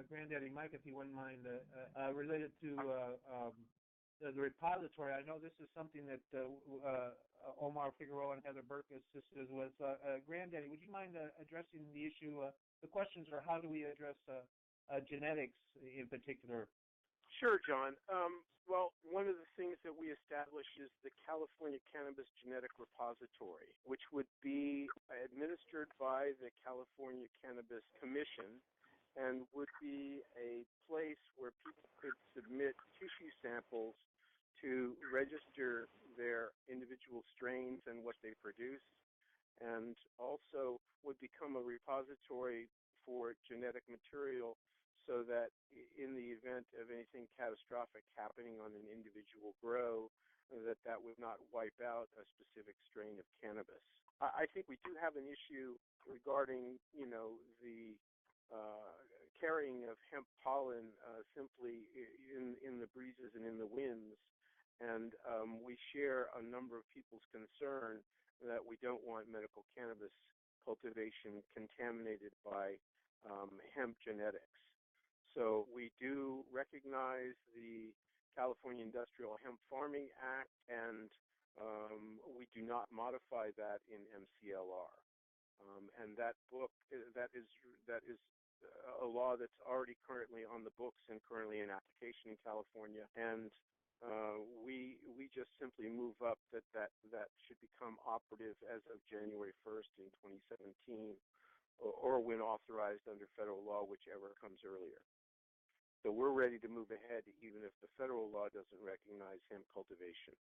Granddaddy Mike, if you wouldn't mind, related to the repository. I know this is something that Omar Figueroa and Heather Burke assisted with. Granddaddy, would you mind addressing the issue? The questions are, how do we address genetics in particular? Sure, John. Well, one of the things that we established is the California Cannabis Genetic Repository, which would be administered by the California Cannabis Commission and would be a place where people could submit tissue samples to register their individual strains and what they produce, and also would become a repository for genetic material so that in the event of anything catastrophic happening on an individual grow, that would not wipe out a specific strain of cannabis. I think we do have an issue regarding, the carrying of hemp pollen simply in the breezes and in the winds, and we share a number of people's concern that we don't want medical cannabis cultivation contaminated by hemp genetics. So we do recognize the California Industrial Hemp Farming Act, and we do not modify that in MCLR. And that book, that is a law that's already currently on the books and currently in application in California. And we just simply move up that should become operative as of January 1st in 2017, or when authorized under federal law, whichever comes earlier. So we're ready to move ahead even if the federal law doesn't recognize hemp cultivation.